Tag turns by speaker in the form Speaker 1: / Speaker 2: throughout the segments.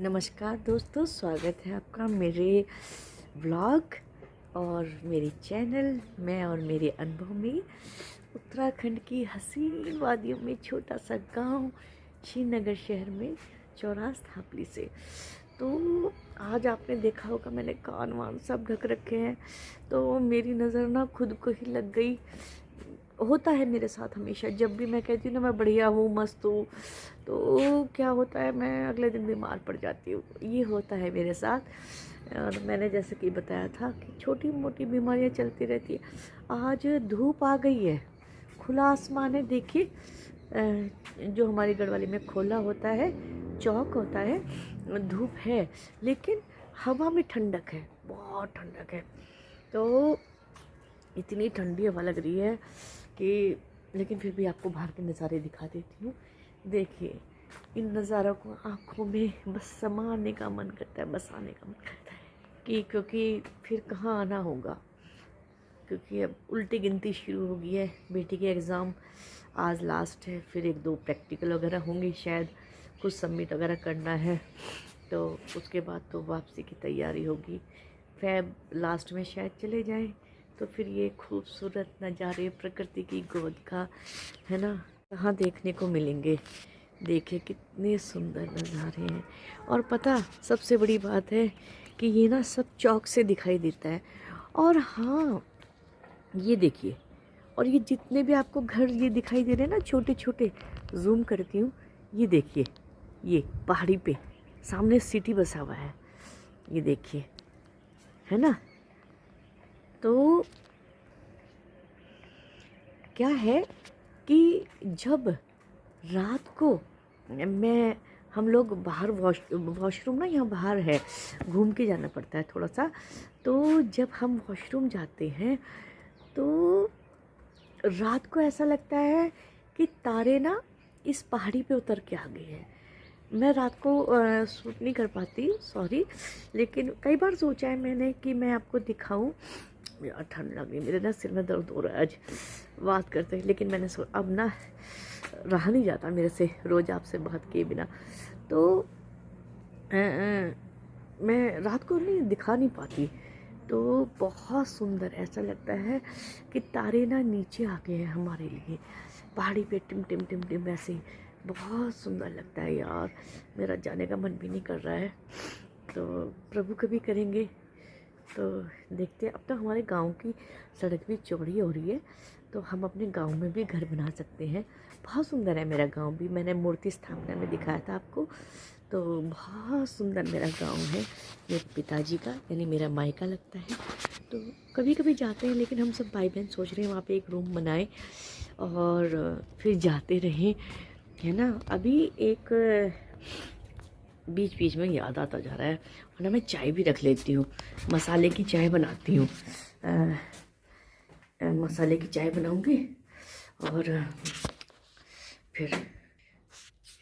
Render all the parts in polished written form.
Speaker 1: नमस्कार दोस्तों, स्वागत है आपका मेरे व्लॉग और मेरे चैनल में और मेरे अनुभव में। उत्तराखंड की हसीन वादियों में छोटा सा गांव श्रीनगर शहर में चौरास थापली से। तो आज आपने देखा होगा मैंने कान वान सब ढक रखे हैं, तो मेरी नज़र ना खुद को ही लग गई। होता है मेरे साथ हमेशा, जब भी मैं कहती हूँ ना मैं बढ़िया हूँ, मस्त हूँ, तो क्या होता है मैं अगले दिन बीमार पड़ जाती हूँ। ये होता है मेरे साथ। और मैंने जैसे कि बताया था कि छोटी मोटी बीमारियाँ चलती रहती है। आज धूप आ गई है, खुला आसमान है, देखिए। जो हमारी गढ़वाली में खोला होता है, चौक होता है, धूप है, लेकिन हवा में ठंडक है, बहुत ठंडक है। तो इतनी ठंडी हवा लग रही है कि, लेकिन फिर भी आपको बाहर के नज़ारे दिखा देती हूँ। देखिए, इन नज़ारों को आँखों में बस समाने का मन करता है, बस आने का मन करता है क्योंकि फिर कहाँ आना होगा, क्योंकि अब उल्टी गिनती शुरू हो गई है। बेटी के एग्ज़ाम आज लास्ट है, फिर 1-2 प्रैक्टिकल वगैरह होंगे, शायद कुछ सबमिट वगैरह करना है, तो उसके बाद तो वापसी की तैयारी होगी। फैब लास्ट में शायद चले जाएं, तो फिर ये खूबसूरत नज़ारे प्रकृति की गोद का, है ना, कहाँ देखने को मिलेंगे। देखिए कितने सुंदर नज़ारे हैं। और पता सबसे बड़ी बात है कि ये ना सब चौक से दिखाई देता है। और हाँ, ये देखिए, और ये जितने भी आपको घर ये दिखाई दे रहे हैं ना, छोटे छोटे, जूम करती हूँ, ये देखिए, ये पहाड़ी पे सामने सिटी बसा हुआ है, ये देखिए, है ना। तो क्या है कि जब रात को हम लोग बाहर वॉशरूम ना यहाँ बाहर है, घूम के जाना पड़ता है थोड़ा सा। तो जब हम वॉशरूम जाते हैं तो रात को ऐसा लगता है कि तारे ना इस पहाड़ी पे उतर के आ गए हैं। मैं रात को शूट नहीं कर पाती, सॉरी, लेकिन कई बार सोचा है मैंने कि मैं आपको दिखाऊं। यार ठंड लग रही, मेरे ना सिर में दर्द हो रहा है आज बात करते हैं, लेकिन मैंने अब ना रहा नहीं जाता मेरे से रोज़ आपसे बात किए बिना। तो मैं रात को नहीं दिखा नहीं पाती, तो बहुत सुंदर ऐसा लगता है कि तारे ना नीचे आ गए हैं हमारे लिए, पहाड़ी पे टिम टिम टिम टिम, ऐसे बहुत सुंदर लगता है यार। मेरा जाने का मन भी नहीं कर रहा है, तो प्रभु कभी करेंगे तो देखते हैं। अब तो हमारे गांव की सड़क भी चौड़ी हो रही है, तो हम अपने गांव में भी घर बना सकते हैं। बहुत सुंदर है मेरा गांव भी, मैंने मूर्ति स्थापना में दिखाया था आपको, तो बहुत सुंदर मेरा गांव है। मेरे पिताजी का यानी मेरा मायका लगता है। तो कभी कभी जाते हैं, लेकिन हम सब भाई बहन सोच रहे हैं वहाँ पे एक रूम बनाएं और फिर जाते रहें, है ना। अभी एक बीच बीच में याद आता जा रहा है, वरना मैं चाय भी रख लेती हूँ, मसाले की चाय बनाती हूँ। मसाले की चाय बनाऊँगी। और फिर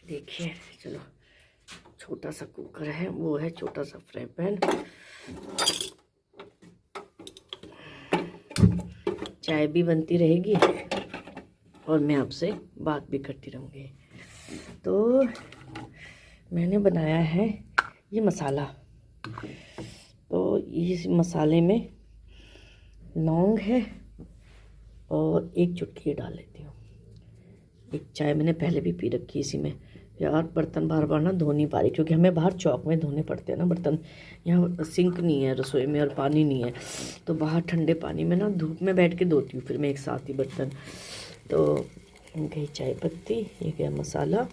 Speaker 1: देखिए, चलो, छोटा सा कुकर है, वो है छोटा सा फ्राई पैन, चाय भी बनती रहेगी और मैं आपसे बात भी करती रहूँगी। तो मैंने बनाया है ये मसाला, तो इस मसाले में लौंग है और एक चुटकी डाल लेती हूँ। एक चाय मैंने पहले भी पी रखी इसी में। यार बर्तन बार बार ना धो नहीं पा रही, क्योंकि हमें बाहर चौक में धोने पड़ते हैं ना बर्तन, यहाँ सिंक नहीं है रसोई में और पानी नहीं है, तो बाहर ठंडे पानी में ना धूप में बैठ के धोती हूँ फिर मैं एक साथ ही बर्तन। तो गई चाय पत्ती, ये गया मसाला,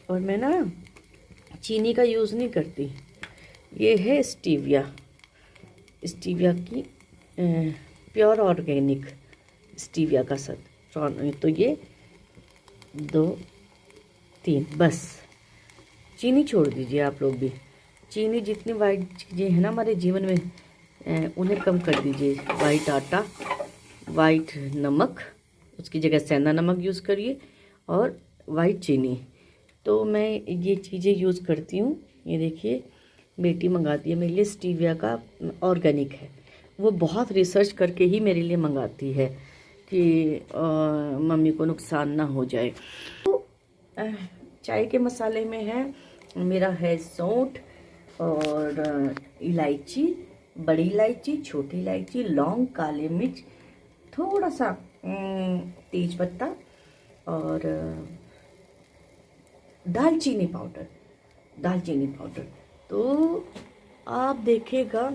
Speaker 1: और मैं ना चीनी का यूज़ नहीं करती। ये है स्टीविया की प्योर ऑर्गेनिक स्टीविया का सत, तो ये 2-3 बस। चीनी छोड़ दीजिए आप लोग भी, चीनी जितनी वाइट चीज़ें हैं ना हमारे जीवन में उन्हें कम कर दीजिए। वाइट आटा, वाइट नमक, उसकी जगह सेंधा नमक यूज़ करिए, और वाइट चीनी। तो मैं ये चीज़ें यूज़ करती हूँ। ये देखिए, बेटी मंगाती है मेरे लिए, स्टीविया का ऑर्गेनिक है, वो बहुत रिसर्च करके ही मेरे लिए मंगाती है कि मम्मी को नुकसान ना हो जाए। तो चाय के मसाले में है मेरा है सौंठ और इलायची, बड़ी इलायची, छोटी इलायची, लौंग, काली मिर्च, थोड़ा सा तेज पत्ता और दालचीनी पाउडर, दालचीनी पाउडर। तो आप देखिएगा,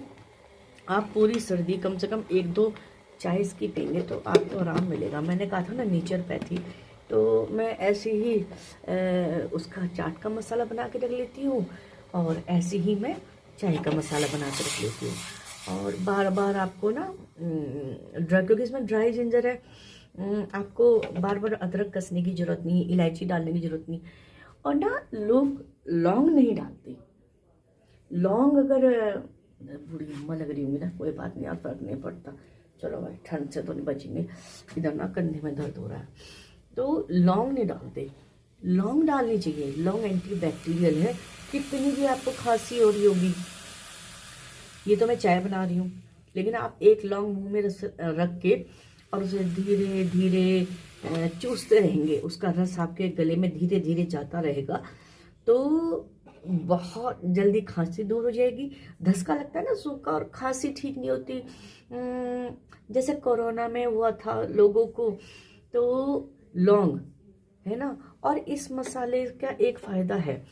Speaker 1: आप पूरी सर्दी कम से कम 1-2 चाय इसकी पिएंगे तो आपको आराम मिलेगा। मैंने कहा था ना नेचुरोपैथी, तो मैं ऐसे ही उसका चाट का मसाला बना के रख लेती हूँ और ऐसे ही मैं चाय का मसाला बना के रख लेती हूँ। और बार बार आपको ना क्योंकि इसमें ड्राई जिंजर है, आपको बार बार अदरक कसने की ज़रूरत नहीं, इलायची डालने की ज़रूरत नहीं। और ना लोग लौंग नहीं डालते। लौंग अगर बूढ़ी अम्मा लग रही होंगी ना, कोई बात नहीं, आप फर्क नहीं पड़ता। चलो भाई, ठंड से तो नहीं बचेंगे। इधर ना कंधे में दर्द हो रहा है, तो लौंग नहीं डालते। लौंग डालनी चाहिए, लौंग एंटी बैक्टीरियल है। कितनी भी आपको खांसी हो रही होगी, ये तो मैं चाय बना रही हूँ, लेकिन आप एक लौंग मुंह में रख के और उसे धीरे धीरे चूसते रहेंगे, उसका रस आपके गले में धीरे धीरे जाता रहेगा, तो बहुत जल्दी खांसी दूर हो जाएगी। धसका लगता है ना, सूखा, और खांसी ठीक नहीं होती। जैसे कोरोना में हुआ था लोगों को, तो लौंग है ना। और इस मसाले का एक फ़ायदा है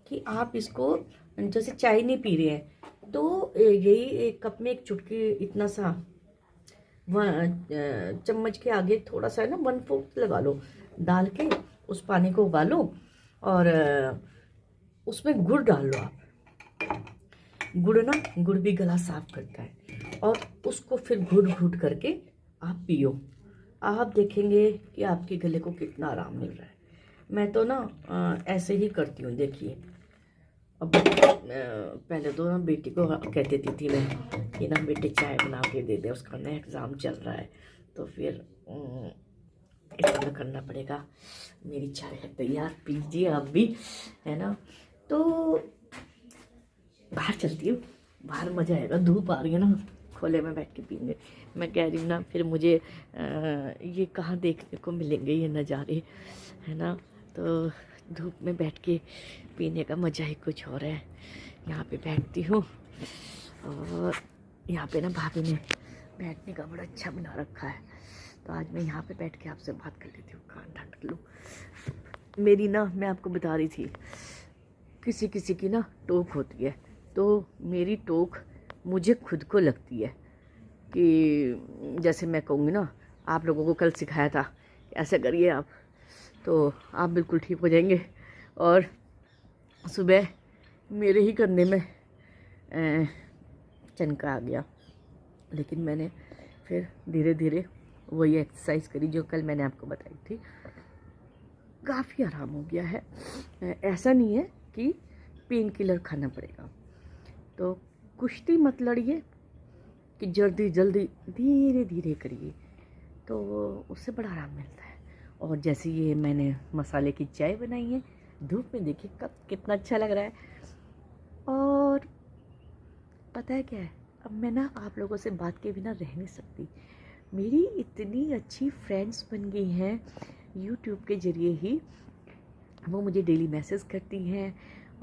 Speaker 1: कि आप इसको, जैसे चाय नहीं पी रहे हैं तो यही एक कप में एक चुटकी इतना सा चम्मच के आगे थोड़ा सा है ना 1/4 लगा लो, डाल के उस पानी को उबालो और उसमें गुड़ डाल लो आप। गुड़ भी गला साफ करता है, और उसको फिर घुट घुट करके आप पियो। आप देखेंगे कि आपके गले को कितना आराम मिल रहा है। मैं तो ना ऐसे ही करती हूँ, देखिए। अब पहले तो ना बेटी को कह देती थी मैं कि ना बेटे चाय बना के दे दे, उसका ना एग्ज़ाम चल रहा है, तो फिर इतना करना पड़ेगा। मेरी चाय है तैयार, पीजिए आप भी, है ना। तो बाहर चलती हूँ, बाहर मज़ा आएगा, धूप आ रही है ना, खोले में बैठ के पीएंगे। मैं कह रही हूँ ना, फिर मुझे ये कहाँ देखने को मिलेंगे ये नज़ारे, है ना। तो धूप में बैठ के पीने का मज़ा ही कुछ और है। यहाँ पे बैठती हूँ, और यहाँ पे ना भाभी ने बैठने का बड़ा अच्छा बना रखा है, तो आज मैं यहाँ पे बैठ के आपसे बात कर लेती हूँ। कान ढक लूँ। मेरी ना, मैं आपको बता रही थी, किसी किसी की ना टोक होती है, तो मेरी टोक मुझे खुद को लगती है कि जैसे मैं कहूँगी ना, आप लोगों को कल सिखाया था ऐसे करिए आप, तो आप बिल्कुल ठीक हो जाएंगे। और सुबह मेरे ही कंधे में चनका आ गया, लेकिन मैंने फिर धीरे धीरे वही एक्सरसाइज करी जो कल मैंने आपको बताई थी, काफ़ी आराम हो गया है। ऐसा नहीं है कि पेन किलर खाना पड़ेगा। तो कुश्ती मत लड़िए कि जल्दी जल्दी, धीरे धीरे करिए, तो उससे बड़ा आराम मिलता है। और जैसे ये मैंने मसाले की चाय बनाई है, धूप में देखिए कब कितना अच्छा लग रहा है। और पता है क्या है, अब मैं ना आप लोगों से बात के बिना रह नहीं सकती। मेरी इतनी अच्छी फ्रेंड्स बन गई हैं यूट्यूब के ज़रिए ही। वो मुझे डेली मैसेज करती हैं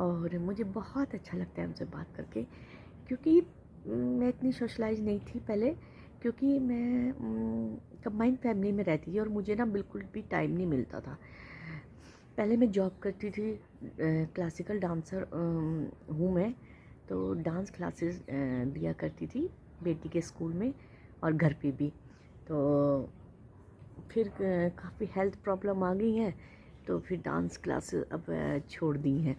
Speaker 1: और मुझे बहुत अच्छा लगता है उनसे बात करके, क्योंकि मैं इतनी सोशलाइज नहीं थी पहले, क्योंकि मैं कंबाइंड फैमिली में रहती थी और मुझे ना बिल्कुल भी टाइम नहीं मिलता था। पहले मैं जॉब करती थी, क्लासिकल डांसर हूँ मैं, तो डांस क्लासेस दिया करती थी बेटी के स्कूल में और घर पे भी। तो फिर काफ़ी हेल्थ प्रॉब्लम आ गई हैं, तो फिर डांस क्लासेस अब छोड़ दी हैं।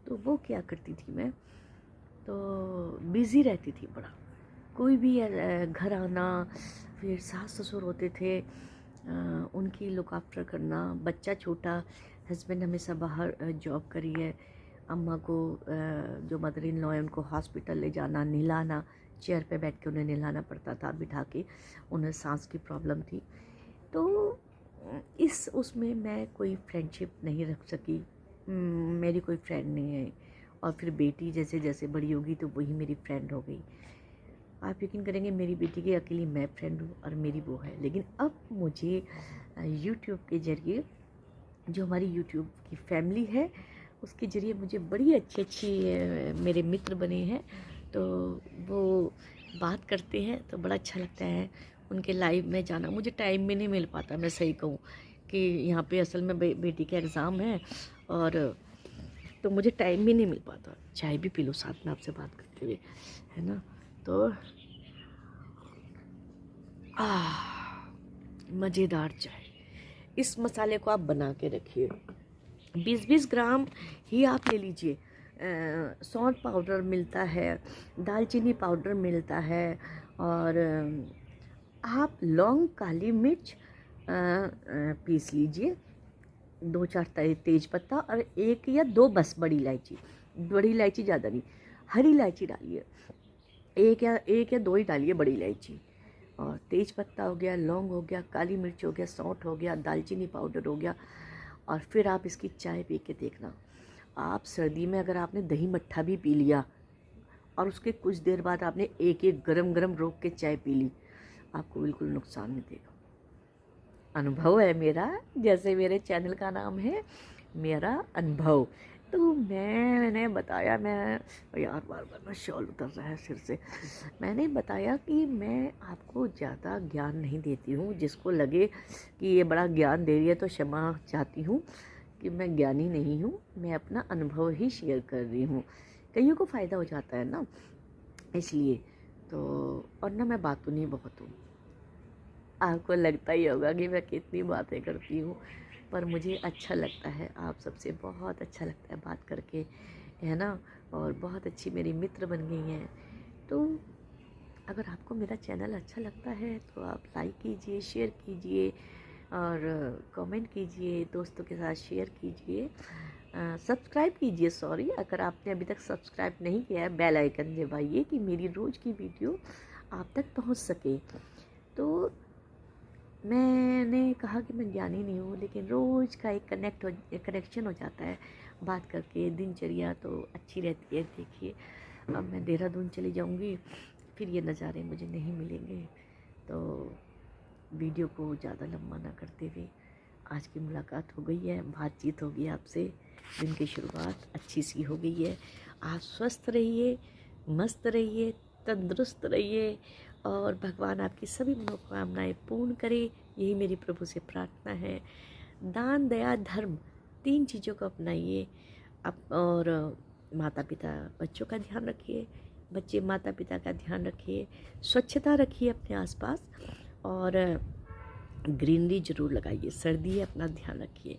Speaker 1: तो वो क्या करती थी मैं, तो बिज़ी रहती थी बड़ा। कोई भी घर आना, फिर सास ससुर होते थे, उनकी लुक आफ्टर करना, बच्चा छोटा, हस्बैंड हमेशा बाहर जॉब करी है, अम्मा को जो मदर इन लॉ है उनको हॉस्पिटल ले जाना, नहलाना, चेयर पे बैठ के उन्हें नहलाना पड़ता था बिठा के, उन्हें सांस की प्रॉब्लम थी। तो इस उसमें मैं कोई फ्रेंडशिप नहीं रख सकी, मेरी कोई फ्रेंड नहीं है। और फिर बेटी जैसे जैसे बड़ी होगी तो वही मेरी फ्रेंड हो गई। आप यकीन करेंगे, मेरी बेटी की अकेली मैं फ्रेंड हूँ और मेरी वो है। लेकिन अब मुझे यूट्यूब के ज़रिए, जो हमारी यूट्यूब की फैमिली है, उसके ज़रिए मुझे बड़ी अच्छी अच्छी मेरे मित्र बने हैं। तो वो बात करते हैं तो बड़ा अच्छा लगता है उनके लाइव में जाना। मुझे टाइम भी नहीं मिल पाता, मैं सही कहूँ कि यहाँ पे असल में बेटी का एग्ज़ाम है, और तो मुझे टाइम भी नहीं मिल पाता। चाय भी पी लो साथ में आपसे बात करते हुए, है ना। तो मज़ेदार चाय। इस मसाले को आप बना के रखिए, 20-20 ग्राम ही आप ले लीजिए। सौंठ पाउडर मिलता है, दालचीनी पाउडर मिलता है, और आप लौंग, काली मिर्च पीस लीजिए, 2-4 तेज पत्ता, और 1 या 2 बस बड़ी इलायची। बड़ी इलायची ज़्यादा नहीं, हरी इलायची डालिए, 1 या 2 ही डालिए बड़ी इलायची। और तेज पत्ता हो गया, लौंग हो गया, काली मिर्च हो गया, सौंठ हो गया, दालचीनी पाउडर हो गया। और फिर आप इसकी चाय पी के देखना। आप सर्दी में अगर आपने दही मट्ठा भी पी लिया और उसके कुछ देर बाद आपने एक गरम गरम रोक के चाय पी ली, आपको बिल्कुल नुकसान नहीं देगा। अनुभव है मेरा, जैसे मेरे चैनल का नाम है मेरा अनुभव। तो मैंने बताया, मैं यार बार बार मैं शॉल उतर रहा है सिर से। मैंने बताया कि मैं आपको ज़्यादा ज्ञान नहीं देती हूँ। जिसको लगे कि ये बड़ा ज्ञान दे रही है तो क्षमा चाहती हूँ कि मैं ज्ञानी नहीं हूँ, मैं अपना अनुभव ही शेयर कर रही हूँ। कईयों को फ़ायदा हो जाता है ना, इसलिए। तो और ना मैं बातूं नहीं बहुत हूँ, आपको लगता ही होगा कि मैं कितनी बातें करती हूँ, पर मुझे अच्छा लगता है, आप सबसे बहुत अच्छा लगता है बात करके, है ना। और बहुत अच्छी मेरी मित्र बन गई हैं। तो अगर आपको मेरा चैनल अच्छा लगता है तो आप लाइक कीजिए, शेयर कीजिए, और कमेंट कीजिए, दोस्तों के साथ शेयर कीजिए, सब्सक्राइब कीजिए। सॉरी, अगर आपने अभी तक सब्सक्राइब नहीं किया है, बेल आइकन दबाइए कि मेरी रोज़ की वीडियो आप तक पहुंच सके। तो मैंने कहा कि मैं ज्ञानी नहीं हूँ, लेकिन रोज़ का एक कनेक्शन हो जाता है बात करके। दिनचर्या तो अच्छी रहती है। देखिए, अब मैं देहरादून चली जाऊँगी, फिर ये नज़ारे मुझे नहीं मिलेंगे। तो वीडियो को ज़्यादा लंबा ना करते हुए, आज की मुलाकात हो गई है, बातचीत हो गई आपसे, दिन की शुरुआत अच्छी सी हो गई है। आप स्वस्थ रहिए, मस्त रहिए, तंदुरुस्त रहिए, और भगवान आपकी सभी मनोकामनाएं पूर्ण करे, यही मेरी प्रभु से प्रार्थना है। दान, दया, धर्म, 3 चीज़ों को अपनाइए। और माता पिता बच्चों का ध्यान रखिए, बच्चे माता पिता का ध्यान रखिए, स्वच्छता रखिए अपने आसपास, और ग्रीनरी ज़रूर लगाइए। सर्दी है, अपना ध्यान रखिए।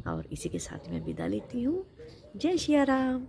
Speaker 1: और इसी के साथ मैं विदा लेती हूँ। जय सिया राम।